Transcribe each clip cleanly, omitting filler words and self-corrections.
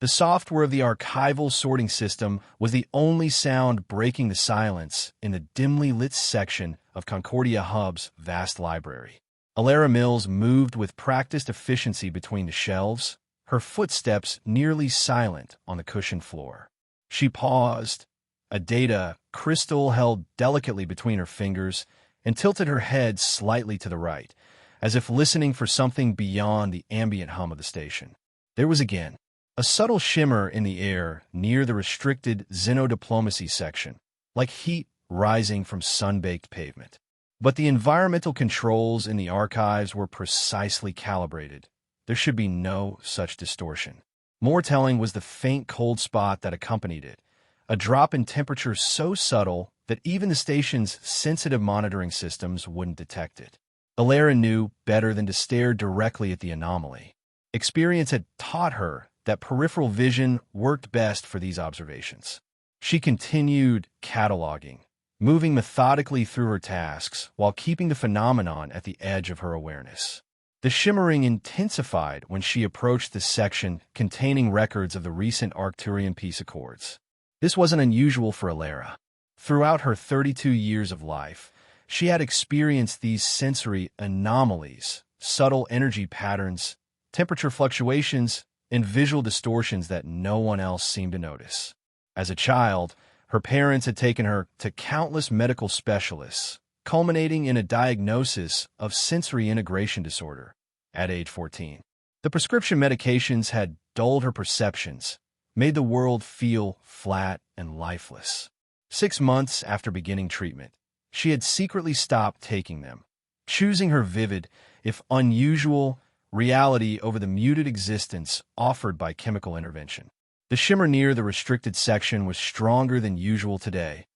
The software of the archival sorting system was the only sound breaking the silence in the dimly lit section of Concordia Hub's vast library. Alara Mills moved with practiced efficiency between the shelves, her footsteps nearly silent on the cushioned floor. She paused, a data crystal held delicately between her fingers, and tilted her head slightly to the right, as if listening for something beyond the ambient hum of the station. There was again a subtle shimmer in the air near the restricted xenodiplomacy section, like heat rising from sun-baked pavement. But the environmental controls in the archives were precisely calibrated. There should be no such distortion. More telling was the faint cold spot that accompanied it, a drop in temperature so subtle that even the station's sensitive monitoring systems wouldn't detect it. Alara knew better than to stare directly at the anomaly. Experience had taught her that peripheral vision worked best for these observations. She continued cataloging, moving methodically through her tasks while keeping the phenomenon at the edge of her awareness. The shimmering intensified when she approached the section containing records of the recent Arcturian peace accords. This wasn't unusual for Alara. Throughout her 32 years of life, she had experienced these sensory anomalies, subtle energy patterns, temperature fluctuations, and visual distortions that no one else seemed to notice. As a child, her parents had taken her to countless medical specialists, culminating in a diagnosis of sensory integration disorder at age 14. The prescription medications had dulled her perceptions, made the world feel flat and lifeless. 6 months after beginning treatment, she had secretly stopped taking them, choosing her vivid, if unusual, reality over the muted existence offered by chemical intervention. The shimmer near the restricted section was stronger than usual today,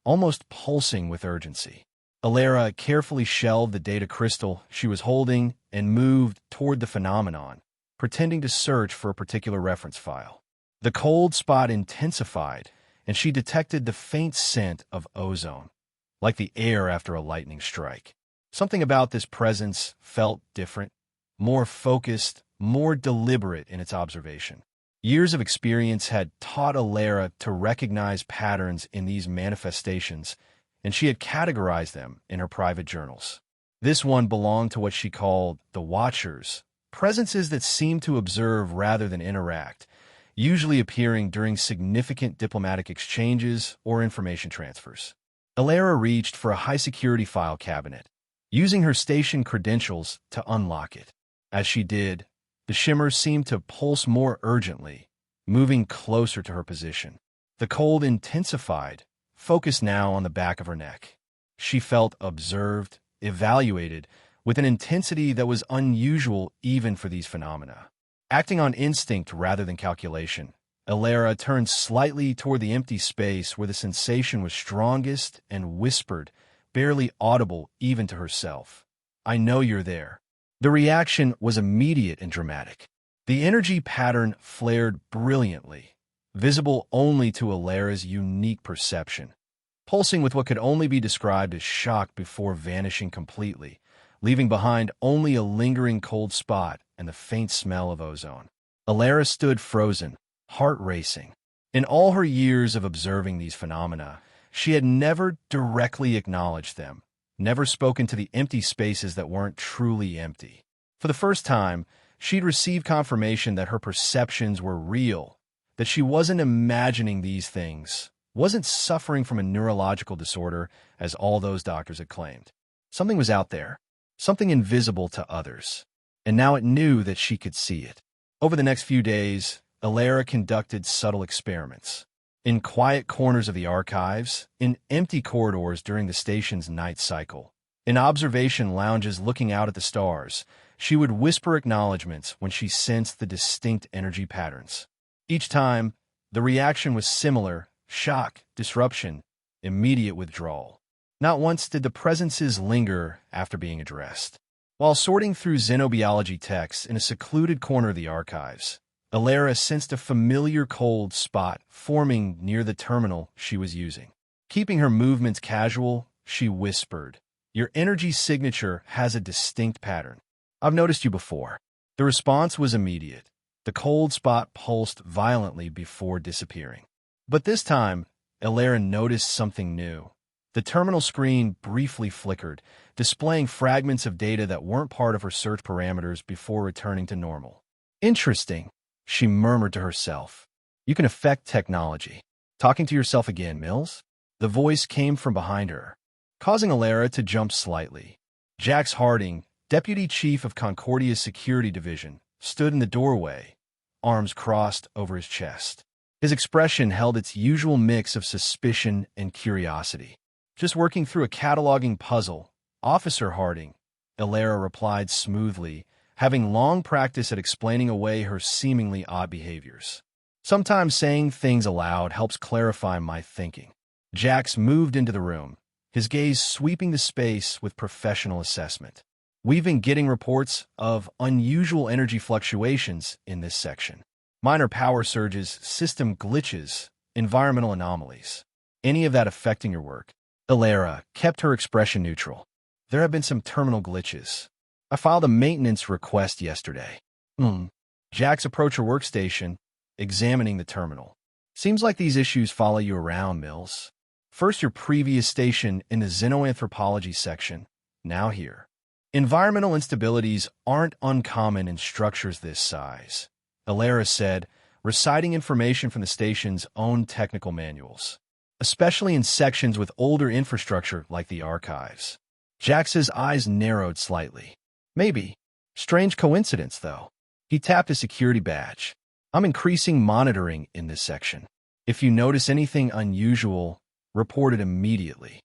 almost pulsing with urgency. Alara carefully shelved the data crystal she was holding and moved toward the phenomenon, pretending to search for a particular reference file. The cold spot intensified, and she detected the faint scent of ozone, like the air after a lightning strike. Something about this presence felt different, more focused, more deliberate in its observation. Years of experience had taught Alara to recognize patterns in these manifestations, and she had categorized them in her private journals. This one belonged to what she called the Watchers, presences that seemed to observe rather than interact, usually appearing during significant diplomatic exchanges or information transfers. Alara reached for a high-security file cabinet, using her station credentials to unlock it. As she did, the shimmer seemed to pulse more urgently, moving closer to her position. The cold intensified, focused now on the back of her neck. She felt observed, evaluated, with an intensity that was unusual even for these phenomena. Acting on instinct rather than calculation, Alara turned slightly toward the empty space where the sensation was strongest and whispered, barely audible even to herself, "I know you're there." The reaction was immediate and dramatic. The energy pattern flared brilliantly, visible only to Alara's unique perception, pulsing with what could only be described as shock before vanishing completely, leaving behind only a lingering cold spot and the faint smell of ozone. Alara stood frozen, heart racing. In all her years of observing these phenomena, she had never directly acknowledged them, never spoken to the empty spaces that weren't truly empty. For the first time, she'd received confirmation that her perceptions were real, that she wasn't imagining these things, wasn't suffering from a neurological disorder as all those doctors had claimed. Something was out there, something invisible to others, and now it knew that she could see it. Over the next few days, Alara conducted subtle experiments. In quiet corners of the archives, in empty corridors during the station's night cycle, in observation lounges looking out at the stars, she would whisper acknowledgments when she sensed the distinct energy patterns. Each time, the reaction was similar: shock, disruption, immediate withdrawal. Not once did the presences linger after being addressed. While sorting through xenobiology texts in a secluded corner of the archives, Alara sensed a familiar cold spot forming near the terminal she was using. Keeping her movements casual, she whispered, "Your energy signature has a distinct pattern. I've noticed you before." The response was immediate. The cold spot pulsed violently before disappearing. But this time, Alara noticed something new. The terminal screen briefly flickered, displaying fragments of data that weren't part of her search parameters before returning to normal. Interesting, she murmured to herself. You can affect technology. Talking to yourself again, Mills? The voice came from behind her, causing Alara to jump slightly. Jax Harding, Deputy Chief of Concordia's Security Division, stood in the doorway, arms crossed over his chest. His expression held its usual mix of suspicion and curiosity. Just working through a cataloging puzzle, Officer Harding, Alara replied smoothly, having long practice at explaining away her seemingly odd behaviors. Sometimes saying things aloud helps clarify my thinking. Jax moved into the room, his gaze sweeping the space with professional assessment. We've been getting reports of unusual energy fluctuations in this section. Minor power surges, system glitches, environmental anomalies. Any of that affecting your work? Alara kept her expression neutral. There have been some terminal glitches. I filed a maintenance request yesterday. Jax approached her workstation, examining the terminal. Seems like these issues follow you around, Mills. First your previous station in the xenoanthropology section, now here. Environmental instabilities aren't uncommon in structures this size, Alara said, reciting information from the station's own technical manuals, especially in sections with older infrastructure like the archives. Jax's eyes narrowed slightly. Maybe. Strange coincidence, though. He tapped a security badge. I'm increasing monitoring in this section. If you notice anything unusual, report it immediately.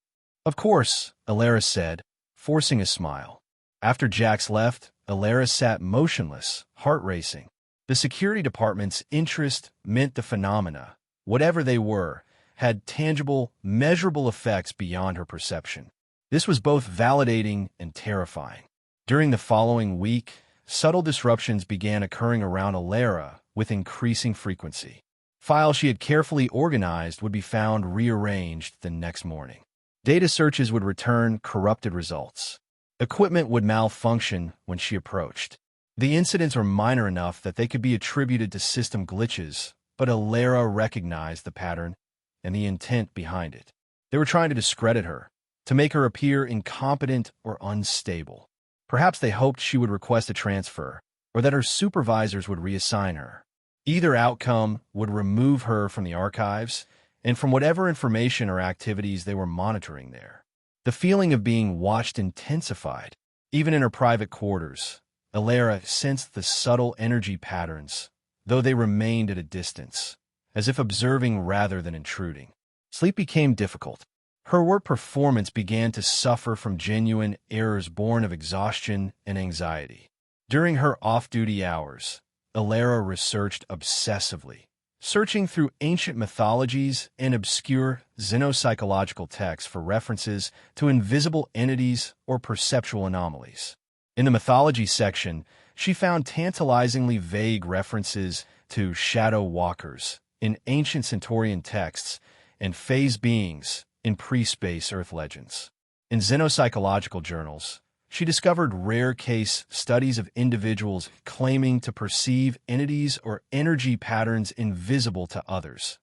Of course, Alara said, forcing a smile. After Jax left, Alara sat motionless, heart racing. The security department's interest meant the phenomena, whatever they were, had tangible, measurable effects beyond her perception. This was both validating and terrifying. During the following week, subtle disruptions began occurring around Alara with increasing frequency. Files she had carefully organized would be found rearranged the next morning. Data searches would return corrupted results. Equipment would malfunction when she approached. The incidents were minor enough that they could be attributed to system glitches, but Alara recognized the pattern and the intent behind it. They were trying to discredit her, to make her appear incompetent or unstable. Perhaps they hoped she would request a transfer, or that her supervisors would reassign her. Either outcome would remove her from the archives and from whatever information or activities they were monitoring there. The feeling of being watched intensified. Even in her private quarters, Alara sensed the subtle energy patterns, though they remained at a distance, as if observing rather than intruding. Sleep became difficult. Her work performance began to suffer from genuine errors born of exhaustion and anxiety. During her off-duty hours, Alara researched obsessively, searching through ancient mythologies and obscure xenopsychological texts for references to invisible entities or perceptual anomalies. In the mythology section, she found tantalizingly vague references to shadow walkers in ancient Centaurian texts and phase beings in pre-space Earth legends. In xenopsychological journals, she discovered rare case studies of individuals claiming to perceive entities or energy patterns invisible to others,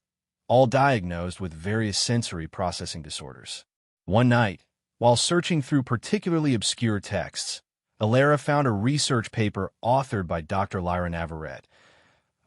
all diagnosed with various sensory processing disorders. One night, while searching through particularly obscure texts, Alara found a research paper authored by Dr. Lyra Navarrete,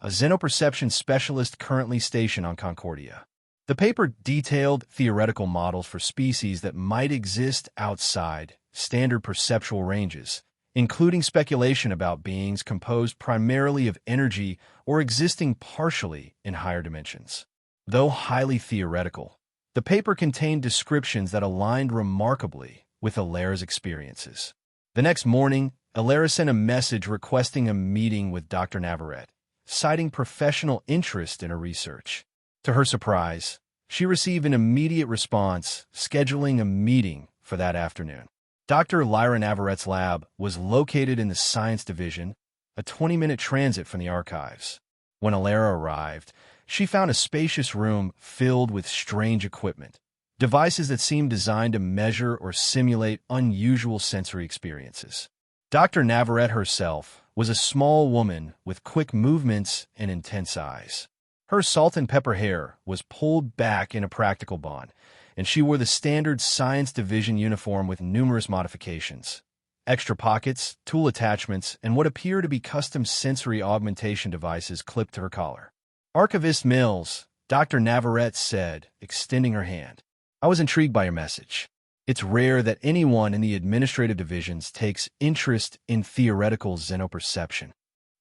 a xenoperception specialist currently stationed on Concordia. The paper detailed theoretical models for species that might exist outside standard perceptual ranges, including speculation about beings composed primarily of energy or existing partially in higher dimensions. Though highly theoretical, the paper contained descriptions that aligned remarkably with Alara's experiences. The next morning, Alara sent a message requesting a meeting with Dr. Navarrete, citing professional interest in her research. To her surprise, she received an immediate response, scheduling a meeting for that afternoon. Dr. Lyra Navarrete's lab was located in the Science Division, a 20-minute transit from the archives. When Alara arrived, she found a spacious room filled with strange equipment, devices that seemed designed to measure or simulate unusual sensory experiences. Dr. Navarrete herself was a small woman with quick movements and intense eyes. Her salt and pepper hair was pulled back in a practical bun, and she wore the standard Science Division uniform with numerous modifications. Extra pockets, tool attachments, and what appear to be custom sensory augmentation devices clipped to her collar. "Archivist Mills," Dr. Navarrete said, extending her hand. "I was intrigued by your message. It's rare that anyone in the administrative divisions takes interest in theoretical xenoperception."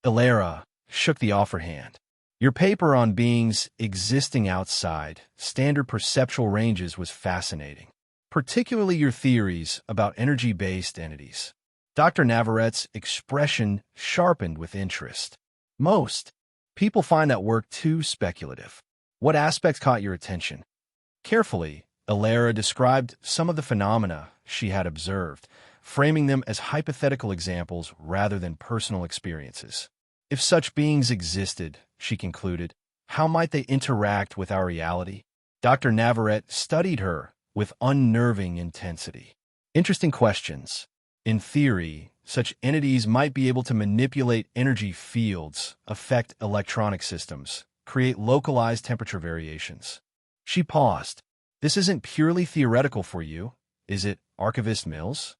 Alara shook the offered hand. "Your paper on beings existing outside standard perceptual ranges was fascinating, particularly your theories about energy-based entities." Dr. Navarrete's expression sharpened with interest. "Most people find that work too speculative. What aspects caught your attention?" Carefully, Alara described some of the phenomena she had observed, framing them as hypothetical examples rather than personal experiences. "If such beings existed," she concluded, "how might they interact with our reality?" Dr. Navarrete studied her with unnerving intensity. "Interesting questions. In theory, such entities might be able to manipulate energy fields, affect electronic systems, create localized temperature variations." She paused. "This isn't purely theoretical for you, is it, Archivist Mills?"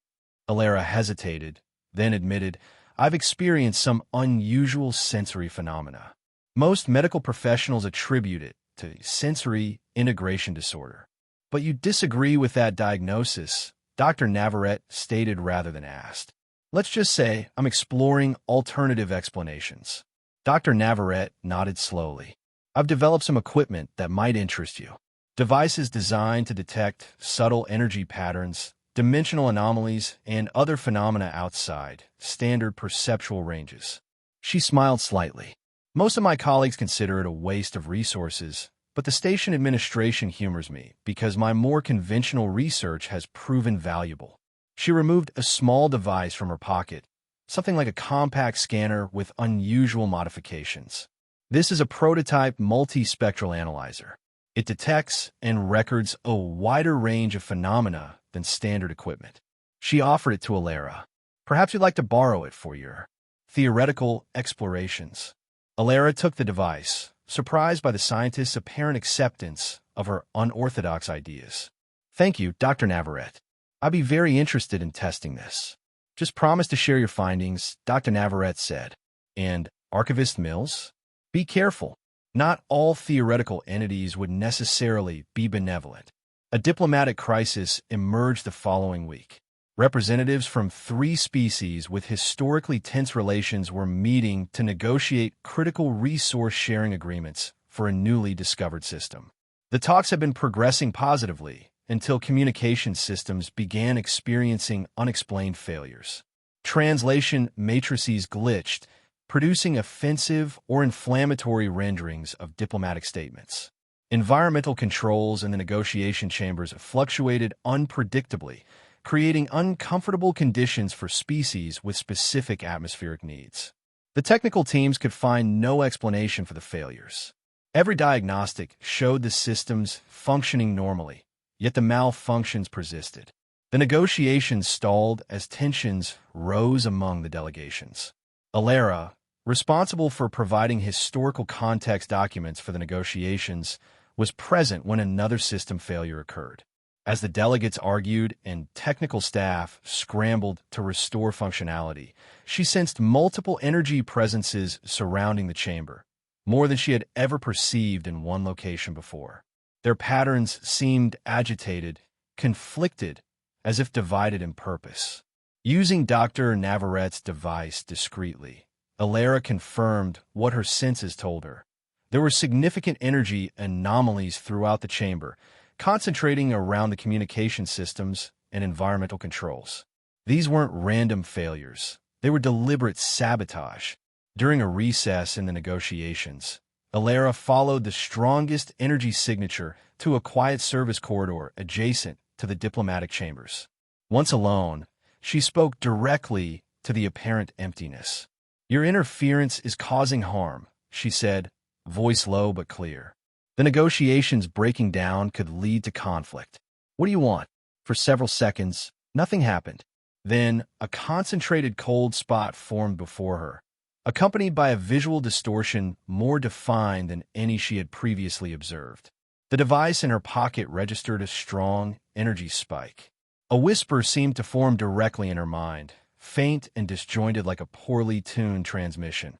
Alara hesitated, then admitted, "I've experienced some unusual sensory phenomena. Most medical professionals attribute it to sensory integration disorder." "But you disagree with that diagnosis," Dr. Navarrete stated rather than asked. "Let's just say I'm exploring alternative explanations." Dr. Navarrete nodded slowly. "I've developed some equipment that might interest you. Devices designed to detect subtle energy patterns, dimensional anomalies, and other phenomena outside standard perceptual ranges." She smiled slightly. "Most of my colleagues consider it a waste of resources, but the station administration humors me because my more conventional research has proven valuable." She removed a small device from her pocket, something like a compact scanner with unusual modifications. "This is a prototype multispectral analyzer. It detects and records a wider range of phenomena than standard equipment." She offered it to Alara. "Perhaps you'd like to borrow it for your theoretical explorations." Alara took the device, surprised by the scientist's apparent acceptance of her unorthodox ideas. "Thank you, Dr. Navarrete. I'd be very interested in testing this." "Just promise to share your findings," Dr. Navarrete said. "And, Archivist Mills, be careful. Not all theoretical entities would necessarily be benevolent." A diplomatic crisis emerged the following week. Representatives from 3 species with historically tense relations were meeting to negotiate critical resource-sharing agreements for a newly discovered system. The talks had been progressing positively until communication systems began experiencing unexplained failures. Translation matrices glitched, producing offensive or inflammatory renderings of diplomatic statements. Environmental controls in the negotiation chambers fluctuated unpredictably, creating uncomfortable conditions for species with specific atmospheric needs. The technical teams could find no explanation for the failures. Every diagnostic showed the systems functioning normally, yet the malfunctions persisted. The negotiations stalled as tensions rose among the delegations. Alara, responsible for providing historical context documents for the negotiations, was present when another system failure occurred. As the delegates argued and technical staff scrambled to restore functionality, she sensed multiple energy presences surrounding the chamber, more than she had ever perceived in one location before. Their patterns seemed agitated, conflicted, as if divided in purpose. Using Dr. Navarrete's device discreetly, Alara confirmed what her senses told her. There were significant energy anomalies throughout the chamber, concentrating around the communication systems and environmental controls. These weren't random failures. They were deliberate sabotage. During a recess in the negotiations, Alara followed the strongest energy signature to a quiet service corridor adjacent to the diplomatic chambers. Once alone, she spoke directly to the apparent emptiness. "Your interference is causing harm," she said, voice low but clear. "The negotiations breaking down could lead to conflict. What do you want?" For several seconds, nothing happened. Then, a concentrated cold spot formed before her, accompanied by a visual distortion more defined than any she had previously observed. The device in her pocket registered a strong energy spike. A whisper seemed to form directly in her mind, faint and disjointed like a poorly tuned transmission.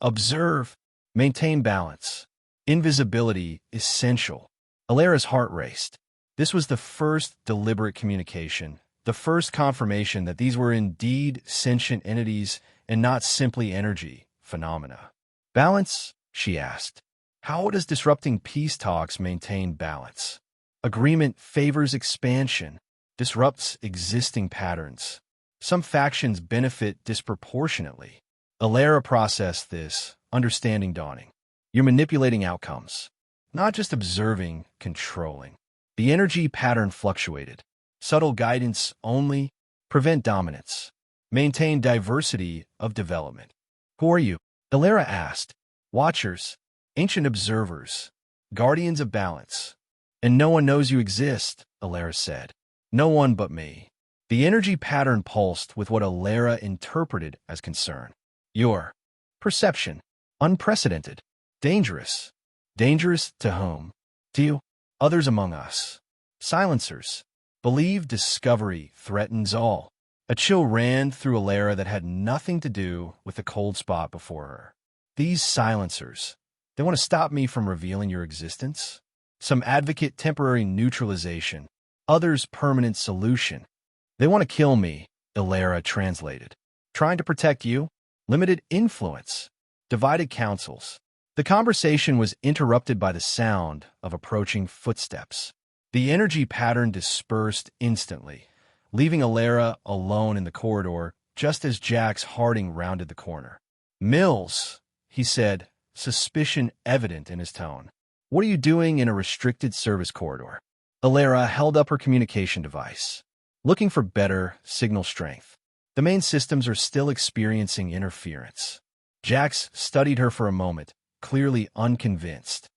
Observe. Maintain balance. Invisibility essential. Alara's heart raced. This was the first deliberate communication, the first confirmation that these were indeed sentient entities and not simply energy phenomena. Balance? She asked. How does disrupting peace talks maintain balance? Agreement favors expansion, disrupts existing patterns. Some factions benefit disproportionately. Alara processed this, understanding dawning. You're manipulating outcomes, not just observing, controlling. The energy pattern fluctuated. Subtle guidance only. Prevent dominance. Maintain diversity of development. Who are you? Alara asked. Watchers, ancient observers, guardians of balance. And no one knows you exist, Alara said. No one but me. The energy pattern pulsed with what Alara interpreted as concern. Your perception. Unprecedented. Dangerous. Dangerous to whom? To you. Others among us. Silencers. Believe discovery threatens all. A chill ran through Alara that had nothing to do with the cold spot before her. These silencers. They want to stop me from revealing your existence? Some advocate temporary neutralization. Others permanent solution. They want to kill me, Alara translated. Trying to protect you? Limited influence. Divided counsels. The conversation was interrupted by the sound of approaching footsteps. The energy pattern dispersed instantly, leaving Alara alone in the corridor just as Jax Harding rounded the corner. Mills, he said, suspicion evident in his tone. What are you doing in a restricted service corridor? Alara held up her communication device, looking for better signal strength. The main systems are still experiencing interference. Jax studied her for a moment, clearly unconvinced.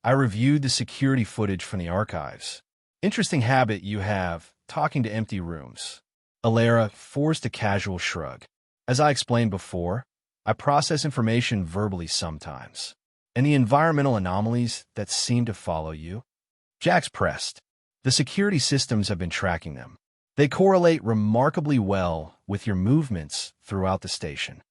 I reviewed the security footage from the archives. Interesting habit you have, talking to empty rooms. Alara forced a casual shrug. As I explained before, I process information verbally sometimes. And the environmental anomalies that seem to follow you? Jax pressed. The security systems have been tracking them. They correlate remarkably well with your movements throughout the station.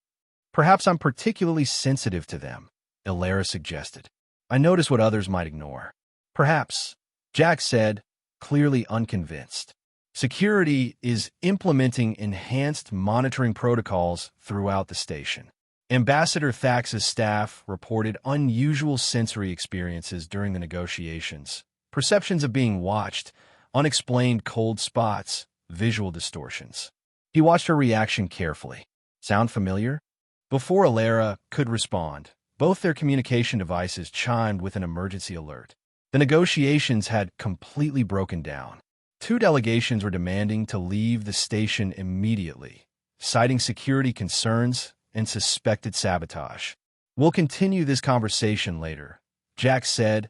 Perhaps I'm particularly sensitive to them, Alara suggested. I notice what others might ignore. Perhaps, Jax said, clearly unconvinced. Security is implementing enhanced monitoring protocols throughout the station. Ambassador Thax's staff reported unusual sensory experiences during the negotiations, perceptions of being watched, unexplained cold spots, visual distortions. He watched her reaction carefully. Sound familiar? Before Alara could respond, both their communication devices chimed with an emergency alert. The negotiations had completely broken down. 2 delegations were demanding to leave the station immediately, citing security concerns and suspected sabotage. We'll continue this conversation later, Jax said,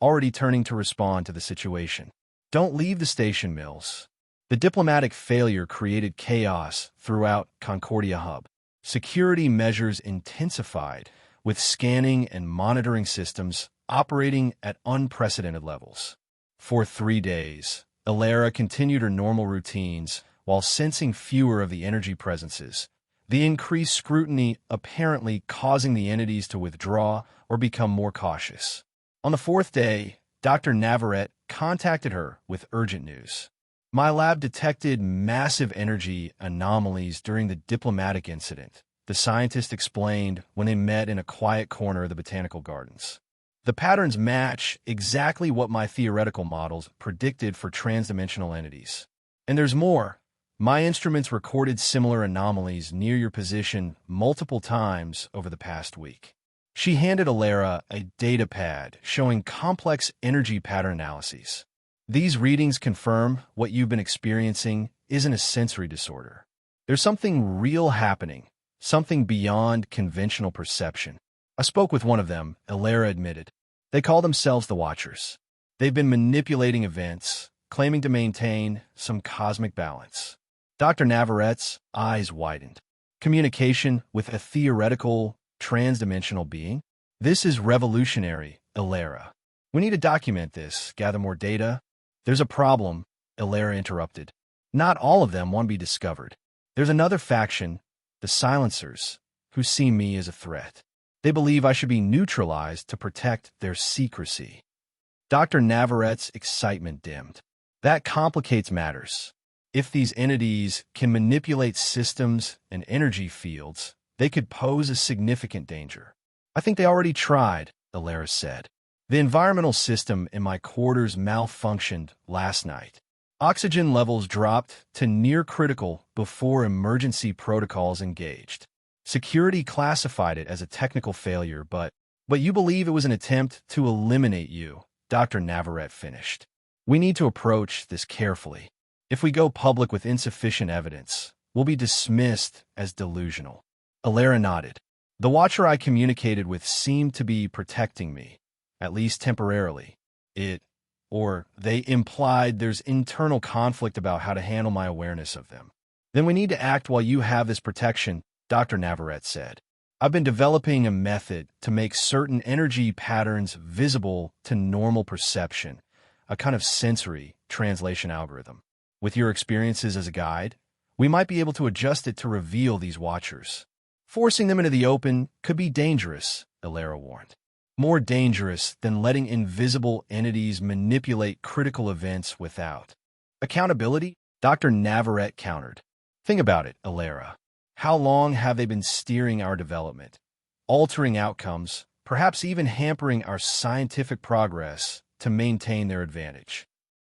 already turning to respond to the situation. Don't leave the station, Mills. The diplomatic failure created chaos throughout Concordia Hub. Security measures intensified, with scanning and monitoring systems operating at unprecedented levels. For 3 days, Alara continued her normal routines while sensing fewer of the energy presences, the increased scrutiny apparently causing the entities to withdraw or become more cautious. On the 4th day, Dr. Navarrete contacted her with urgent news. My lab detected massive energy anomalies during the diplomatic incident, the scientist explained when they met in a quiet corner of the botanical gardens. The patterns match exactly what my theoretical models predicted for transdimensional entities. And there's more. My instruments recorded similar anomalies near your position multiple times over the past week. She handed Alara a data pad showing complex energy pattern analyses. These readings confirm what you've been experiencing isn't a sensory disorder. There's something real happening, something beyond conventional perception. I spoke with one of them, Alara admitted. They call themselves the Watchers. They've been manipulating events, claiming to maintain some cosmic balance. Dr. Navarrete's eyes widened. Communication with a theoretical, transdimensional being? This is revolutionary, Ilera. We need to document this, gather more data. There's a problem, Ilera interrupted. Not all of them want to be discovered. There's another faction, the Silencers, who see me as a threat. They believe I should be neutralized to protect their secrecy. Dr. Navarrette's excitement dimmed. That complicates matters. If these entities can manipulate systems and energy fields, they could pose a significant danger. I think they already tried, Ilera said. The environmental system in my quarters malfunctioned last night. Oxygen levels dropped to near critical before emergency protocols engaged. Security classified it as a technical failure, but you believe it was an attempt to eliminate you, Dr. Navarrette finished. We need to approach this carefully. If we go public with insufficient evidence, we'll be dismissed as delusional. Ilera nodded. The watcher I communicated with seemed to be protecting me, at least temporarily. They implied there's internal conflict about how to handle my awareness of them. Then we need to act while you have this protection, Dr. Navarrette said. I've been developing a method to make certain energy patterns visible to normal perception, a kind of sensory translation algorithm. With your experiences as a guide, we might be able to adjust it to reveal these watchers. Forcing them into the open could be dangerous, Ilera warned. More dangerous than letting invisible entities manipulate critical events without accountability, Dr. Navarrette countered. Think about it, Ilera. How long have they been steering our development, altering outcomes, perhaps even hampering our scientific progress to maintain their advantage?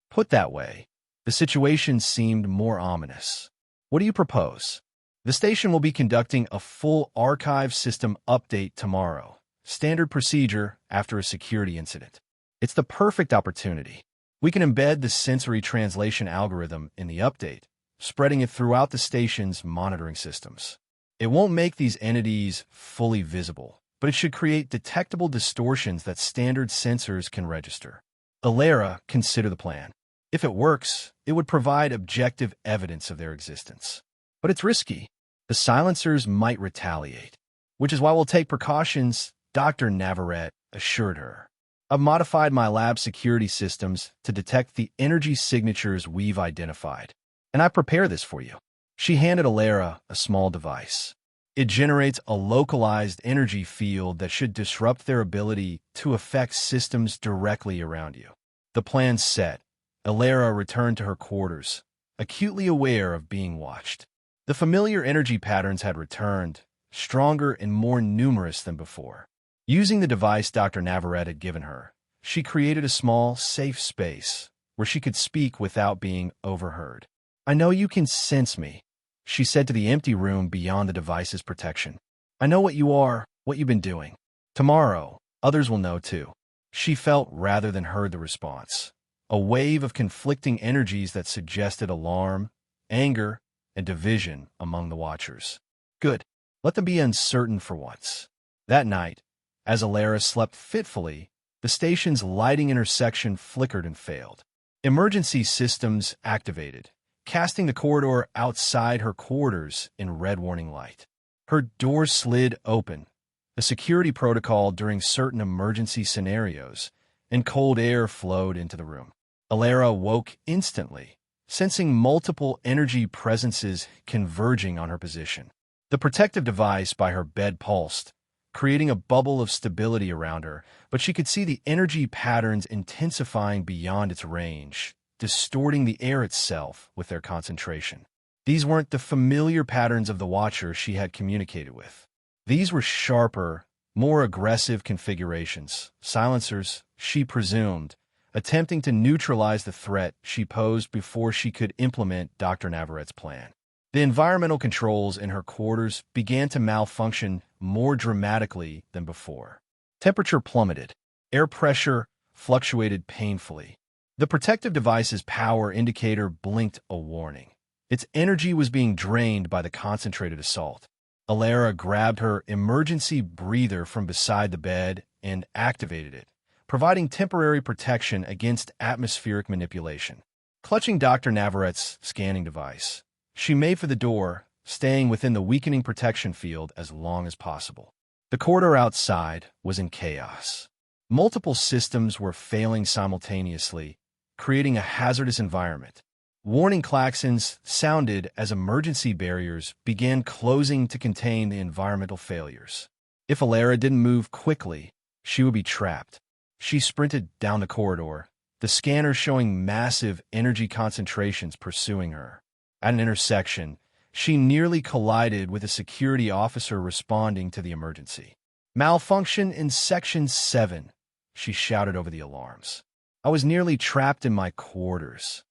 Put that way, the situation seemed more ominous. What do you propose? The station will be conducting a full archive system update tomorrow. Standard procedure after a security incident. It's the perfect opportunity. We can embed the sensory translation algorithm in the update, spreading it throughout the station's monitoring systems. It won't make these entities fully visible, but it should create detectable distortions that standard sensors can register. Ilera considered the plan. If it works, it would provide objective evidence of their existence. But it's risky. The Silencers might retaliate, which is why we'll take precautions, Dr. Navarrette assured her. I've modified my lab security systems to detect the energy signatures we've identified, and I prepare this for you. She handed Ilera a small device. It generates a localized energy field that should disrupt their ability to affect systems directly around you. The plan set, Ilera returned to her quarters, acutely aware of being watched. The familiar energy patterns had returned, stronger and more numerous than before. Using the device Dr. Navarrette had given her, she created a small, safe space where she could speak without being overheard. I know you can sense me, she said to the empty room beyond the device's protection. I know what you are, what you've been doing. Tomorrow, others will know too. She felt rather than heard the response. A wave of conflicting energies that suggested alarm, anger, and division among the watchers. Good. Let them be uncertain for once. That night, as Ilera slept fitfully, the station's lighting intersection flickered and failed. Emergency systems activated, casting the corridor outside her quarters in red warning light. Her door slid open, a security protocol during certain emergency scenarios, and cold air flowed into the room. Ilera woke instantly, sensing multiple energy presences converging on her position. The protective device by her bed pulsed, creating a bubble of stability around her, but she could see the energy patterns intensifying beyond its range, distorting the air itself with their concentration. These weren't the familiar patterns of the Watcher she had communicated with. These were sharper, more aggressive configurations, silencers, she presumed, attempting to neutralize the threat she posed before she could implement Dr. Navarrette's plan. The environmental controls in her quarters began to malfunction more dramatically than before. Temperature plummeted. Air pressure fluctuated painfully. The protective device's power indicator blinked a warning. Its energy was being drained by the concentrated assault. Ilera grabbed her emergency breather from beside the bed and activated it, providing temporary protection against atmospheric manipulation. Clutching Dr. Navarrette's scanning device, she made for the door, staying within the weakening protection field as long as possible. The corridor outside was in chaos. Multiple systems were failing simultaneously, creating a hazardous environment. Warning klaxons sounded as emergency barriers began closing to contain the environmental failures. If Alara didn't move quickly, she would be trapped. She sprinted down the corridor, the scanner showing massive energy concentrations pursuing her. At an intersection, she nearly collided with a security officer responding to the emergency. "Malfunction in Section 7, she shouted over the alarms. "I was nearly trapped in my quarters."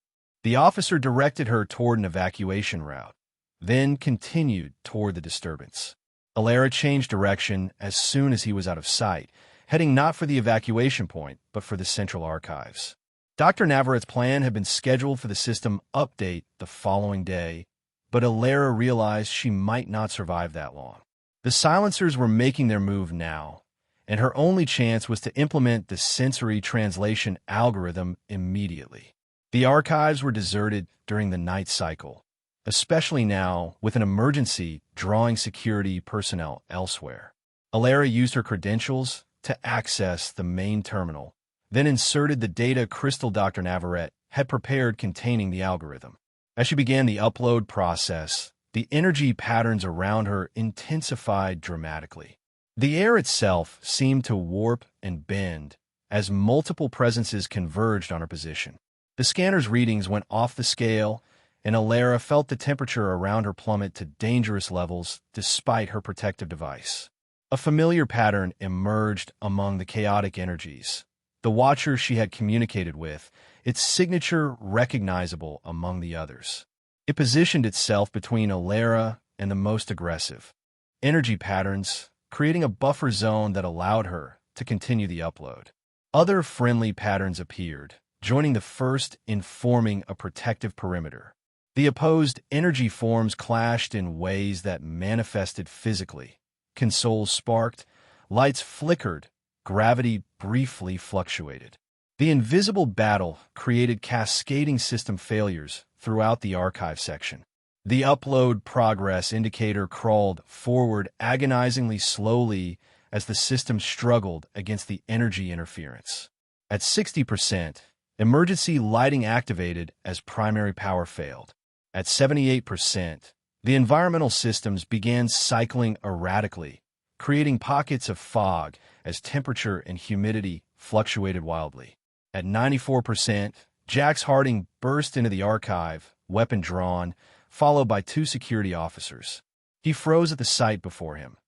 The officer directed her toward an evacuation route, then continued toward the disturbance. Alara changed direction as soon as he was out of sight, heading not for the evacuation point, but for the central archives. Dr. Navarrette's plan had been scheduled for the system update the following day, but Alara realized she might not survive that long. The silencers were making their move now, and her only chance was to implement the sensory translation algorithm immediately. The archives were deserted during the night cycle, especially now with an emergency drawing security personnel elsewhere. Alara used her credentials to access the main terminal, then inserted the data crystal Dr. Navarrete had prepared containing the algorithm. As she began the upload process, the energy patterns around her intensified dramatically. The air itself seemed to warp and bend as multiple presences converged on her position. The scanner's readings went off the scale, and Alara felt the temperature around her plummet to dangerous levels despite her protective device. A familiar pattern emerged among the chaotic energies. The watcher she had communicated with, its signature recognizable among the others. It positioned itself between Alara and the most aggressive energy patterns, creating a buffer zone that allowed her to continue the upload. Other friendly patterns appeared, joining the first in forming a protective perimeter. The opposed energy forms clashed in ways that manifested physically. Consoles sparked, lights flickered, gravity briefly fluctuated. The invisible battle created cascading system failures throughout the archive section. The upload progress indicator crawled forward agonizingly slowly as the system struggled against the energy interference. At 60%, emergency lighting activated as primary power failed. At 78%, the environmental systems began cycling erratically, creating pockets of fog as temperature and humidity fluctuated wildly. At 94%, Jax Harding burst into the archive, weapon drawn, followed by two security officers. He froze at the sight before him.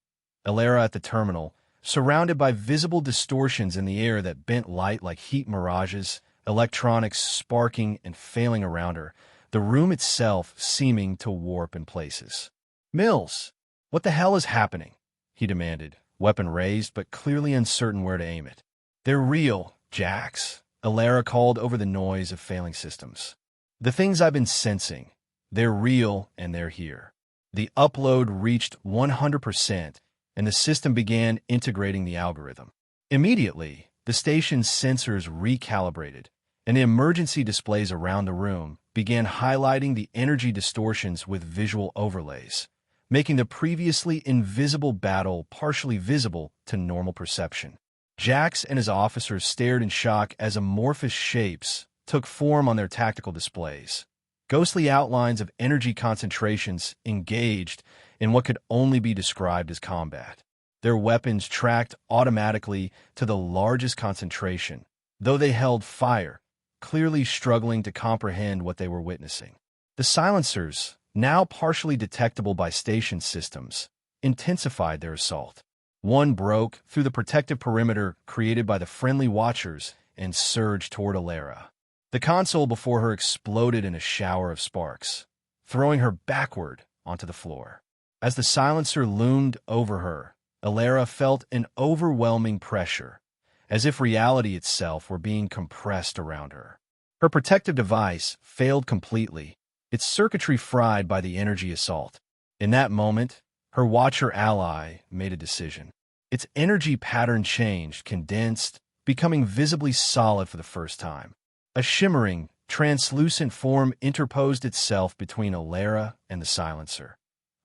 Alara at the terminal, surrounded by visible distortions in the air that bent light like heat mirages, electronics sparking and failing around her, the room itself seeming to warp in places. "Mills, what the hell is happening?" he demanded, weapon raised but clearly uncertain where to aim it. "They're real, Jax," Alara called over the noise of failing systems. "The things I've been sensing, they're real and they're here." The upload reached 100%, and the system began integrating the algorithm. Immediately, the station's sensors recalibrated, and the emergency displays around the room began highlighting the energy distortions with visual overlays, making the previously invisible battle partially visible to normal perception. Jax and his officers stared in shock as amorphous shapes took form on their tactical displays. Ghostly outlines of energy concentrations engaged in what could only be described as combat. Their weapons tracked automatically to the largest concentration, though they held fire, clearly struggling to comprehend what they were witnessing. The silencers, now partially detectable by station systems, intensified their assault. One broke through the protective perimeter created by the friendly watchers and surged toward Alara. The console before her exploded in a shower of sparks, throwing her backward onto the floor. As the silencer loomed over her, Alara felt an overwhelming pressure, as if reality itself were being compressed around her. Her protective device failed completely, its circuitry fried by the energy assault. In that moment, her watcher ally made a decision. Its energy pattern changed, condensed, becoming visibly solid for the first time. A shimmering, translucent form interposed itself between Alara and the silencer.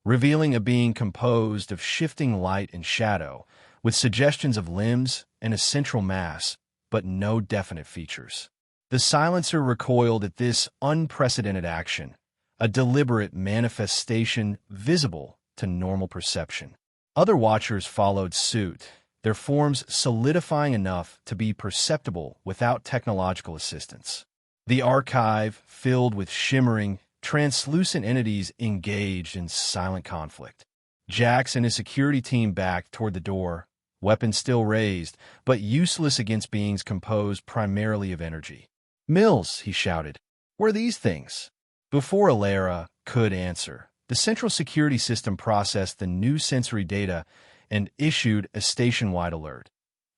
revealing a being composed of shifting light and shadow, with suggestions of limbs and a central mass, but no definite features. The silencer recoiled at this unprecedented action, a deliberate manifestation visible to normal perception. Other watchers followed suit, their forms solidifying enough to be perceptible without technological assistance. The archive, filled with shimmering, translucent entities engaged in silent conflict. Jax and his security team backed toward the door, weapons still raised, but useless against beings composed primarily of energy. "Mills," he shouted, "what are these things?" Before Alara could answer, the central security system processed the new sensory data and issued a station-wide alert.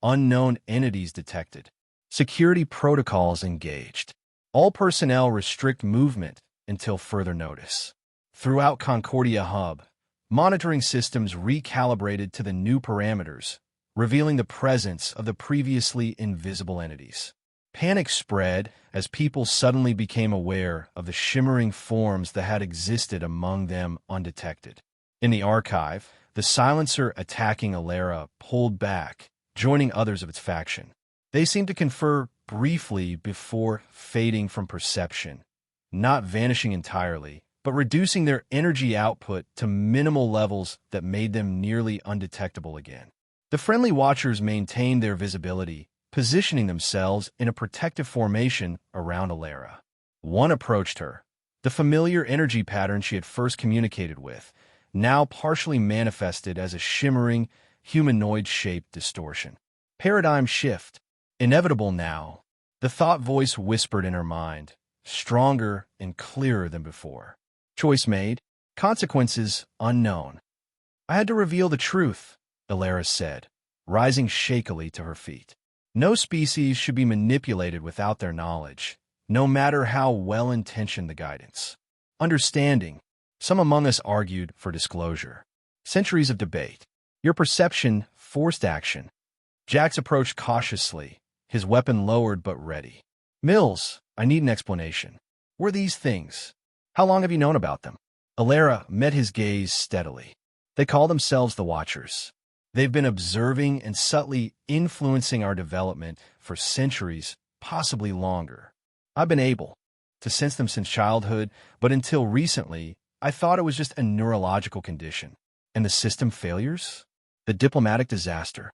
Unknown entities detected. Security protocols engaged. All personnel restrict movement until further notice. Throughout Concordia Hub, monitoring systems recalibrated to the new parameters, revealing the presence of the previously invisible entities. Panic spread as people suddenly became aware of the shimmering forms that had existed among them undetected. In the archive, the silencer attacking Alara pulled back, joining others of its faction. They seemed to confer briefly before fading from perception, not vanishing entirely, but reducing their energy output to minimal levels that made them nearly undetectable again. The friendly watchers maintained their visibility, positioning themselves in a protective formation around Alara. One approached her, the familiar energy pattern she had first communicated with, now partially manifested as a shimmering, humanoid-shaped distortion. Paradigm shift. Inevitable now. The thought voice whispered in her mind, stronger and clearer than before. Choice made, consequences unknown. "I had to reveal the truth," Alara said, rising shakily to her feet. "No species should be manipulated without their knowledge, no matter how well-intentioned the guidance. Understanding. Some among us argued for disclosure. Centuries of debate. Your perception forced action." Jax approached cautiously, his weapon lowered but ready. "Mills, I need an explanation. What are these things? How long have you known about them?" Alara met his gaze steadily. "They call themselves the Watchers. They've been observing and subtly influencing our development for centuries, possibly longer. I've been able to sense them since childhood, but until recently, I thought it was just a neurological condition. And the system failures? The diplomatic disaster.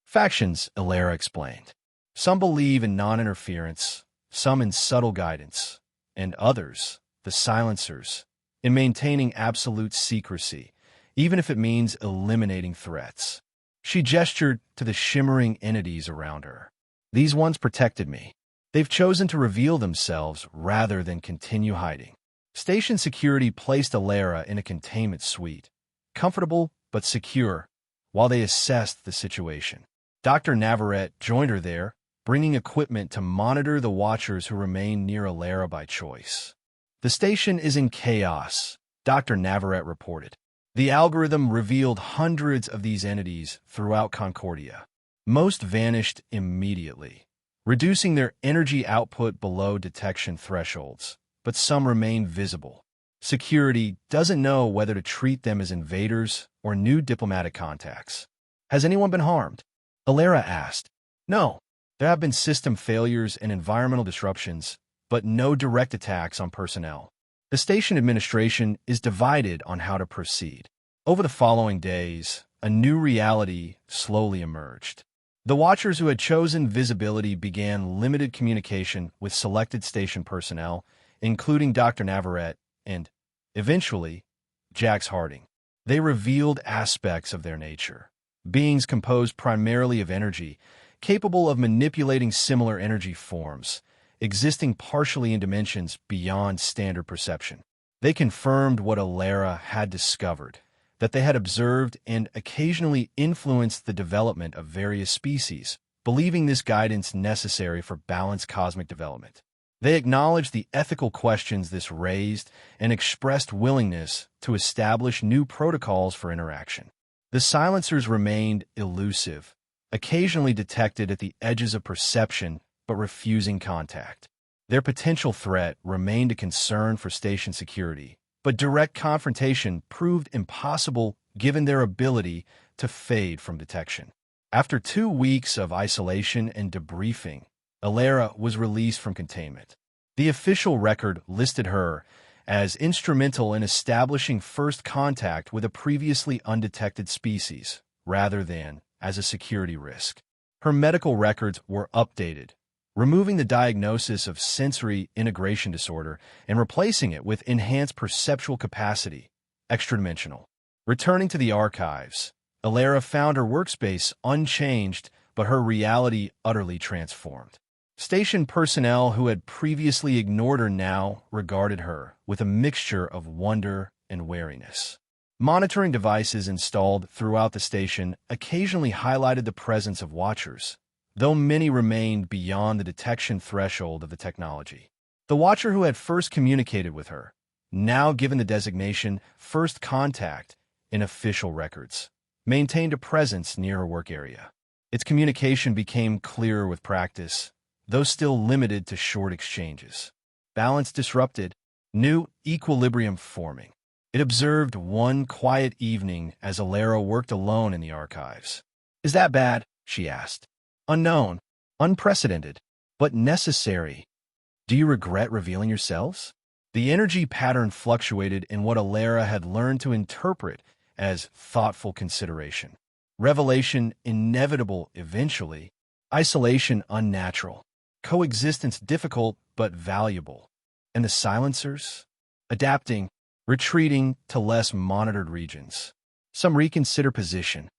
Factions," Alara explained. "Some believe in non-interference, some in subtle guidance, and others, the silencers, in maintaining absolute secrecy, even if it means eliminating threats." She gestured to the shimmering entities around her. "These ones protected me. They've chosen to reveal themselves rather than continue hiding." Station security placed Alara in a containment suite, comfortable but secure, while they assessed the situation. Dr. Navarrete joined her there, bringing equipment to monitor the watchers who remained near Alara by choice. "The station is in chaos," Dr. Navarrete reported. The algorithm revealed hundreds of these entities throughout Concordia. Most vanished immediately, reducing their energy output below detection thresholds, but some remain visible. Security doesn't know whether to treat them as invaders or new diplomatic contacts. "Has anyone been harmed?" Alara asked. "No. There have been system failures and environmental disruptions, but no direct attacks on personnel. The station administration is divided on how to proceed." Over the following days, a new reality slowly emerged. The Watchers who had chosen visibility began limited communication with selected station personnel, including Dr. Navarrete and, eventually, Jax Harding. They revealed aspects of their nature, beings composed primarily of energy, capable of manipulating similar energy forms, existing partially in dimensions beyond standard perception. They confirmed what Alara had discovered, that they had observed and occasionally influenced the development of various species, believing this guidance necessary for balanced cosmic development. They acknowledged the ethical questions this raised and expressed willingness to establish new protocols for interaction. The silencers remained elusive, occasionally detected at the edges of perception but refusing contact. Their potential threat remained a concern for station security, but direct confrontation proved impossible given their ability to fade from detection. After 2 weeks of isolation and debriefing, Alara was released from containment. The official record listed her as instrumental in establishing first contact with a previously undetected species, rather than as a security risk. Her medical records were updated, removing the diagnosis of sensory integration disorder and replacing it with enhanced perceptual capacity, extradimensional. Returning to the archives, Alara found her workspace unchanged, but her reality utterly transformed. Station personnel who had previously ignored her now regarded her with a mixture of wonder and wariness. Monitoring devices installed throughout the station occasionally highlighted the presence of watchers, though many remained beyond the detection threshold of the technology. The watcher who had first communicated with her, now given the designation First Contact in official records, maintained a presence near her work area. Its communication became clearer with practice, though still limited to short exchanges. Balance disrupted, new equilibrium forming. It observed one quiet evening as Alara worked alone in the archives. "Is that bad?" she asked. "Unknown, unprecedented, but necessary. Do you regret revealing yourselves?" The energy pattern fluctuated in what Alara had learned to interpret as thoughtful consideration. Revelation inevitable eventually, isolation unnatural, coexistence difficult but valuable. And the silencers? Adapting, retreating to less monitored regions. Some reconsider position.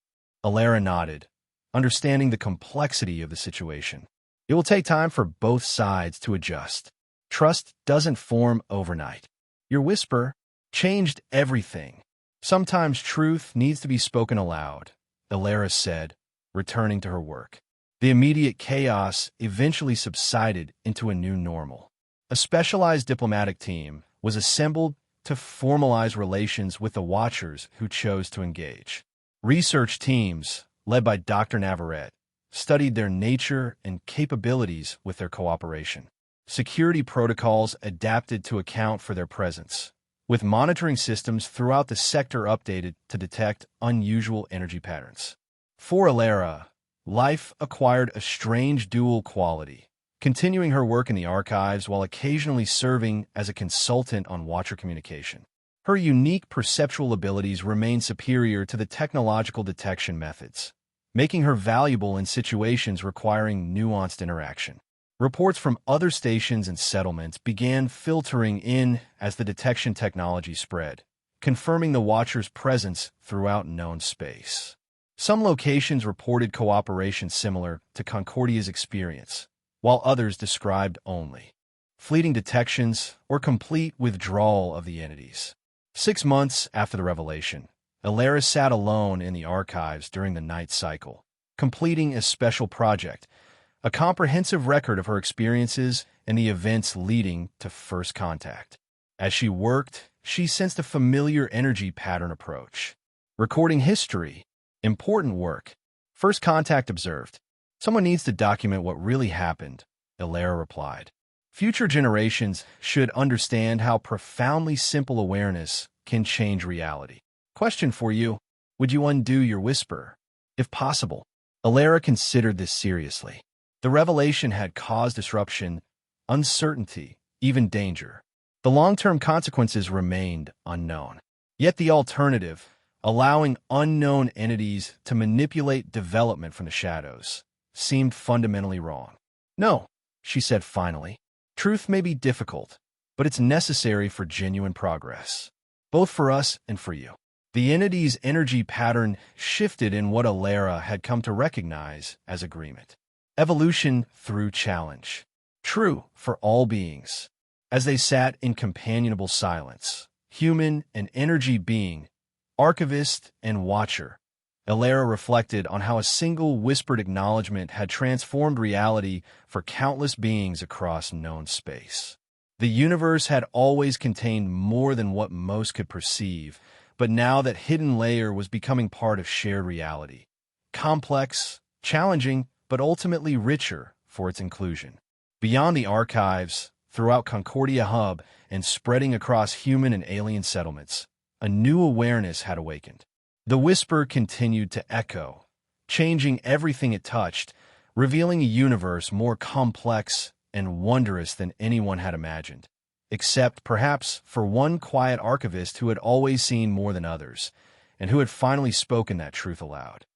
Alara nodded, understanding the complexity of the situation. It will take time for both sides to adjust. Trust doesn't form overnight. Your whisper changed everything. Sometimes truth needs to be spoken aloud, Alara said, returning to her work. The immediate chaos eventually subsided into a new normal. A specialized diplomatic team was assembled to formalize relations with the watchers who chose to engage. Research teams, led by Dr. Navarrete, studied their nature and capabilities with their cooperation. Security protocols adapted to account for their presence, with monitoring systems throughout the sector updated to detect unusual energy patterns. For Alara, life acquired a strange dual quality, continuing her work in the archives while occasionally serving as a consultant on watcher communication. Her unique perceptual abilities remained superior to the technological detection methods, making her valuable in situations requiring nuanced interaction. Reports from other stations and settlements began filtering in as the detection technology spread, confirming the watcher's presence throughout known space. Some locations reported cooperation similar to Concordia's experience, while others described only fleeting detections or complete withdrawal of the entities. 6 months after the revelation, Alara sat alone in the archives during the night cycle, completing a special project, a comprehensive record of her experiences and the events leading to first contact. As she worked, she sensed a familiar energy pattern approach. Recording history, important work. First contact observed. Someone needs to document what really happened, Alara replied. Future generations should understand how profoundly simple awareness can change reality. Question for you. Would you undo your whisper? If possible. Alara considered this seriously. The revelation had caused disruption, uncertainty, even danger. The long-term consequences remained unknown. Yet the alternative, allowing unknown entities to manipulate development from the shadows, seemed fundamentally wrong. "No," she said finally. "Truth may be difficult, but it's necessary for genuine progress, both for us and for you." The entity's energy pattern shifted in what Alara had come to recognize as agreement. Evolution through challenge. True for all beings. As they sat in companionable silence, human and energy being, archivist and watcher, Alara reflected on how a single whispered acknowledgement had transformed reality for countless beings across known space. The universe had always contained more than what most could perceive, but now that hidden layer was becoming part of shared reality. Complex, challenging, but ultimately richer for its inclusion. Beyond the archives, throughout Concordia Hub and spreading across human and alien settlements. A new awareness had awakened. The whisper continued to echo, changing everything it touched, revealing a universe more complex and wondrous than anyone had imagined. Except, perhaps, for one quiet archivist who had always seen more than others, and who had finally spoken that truth aloud.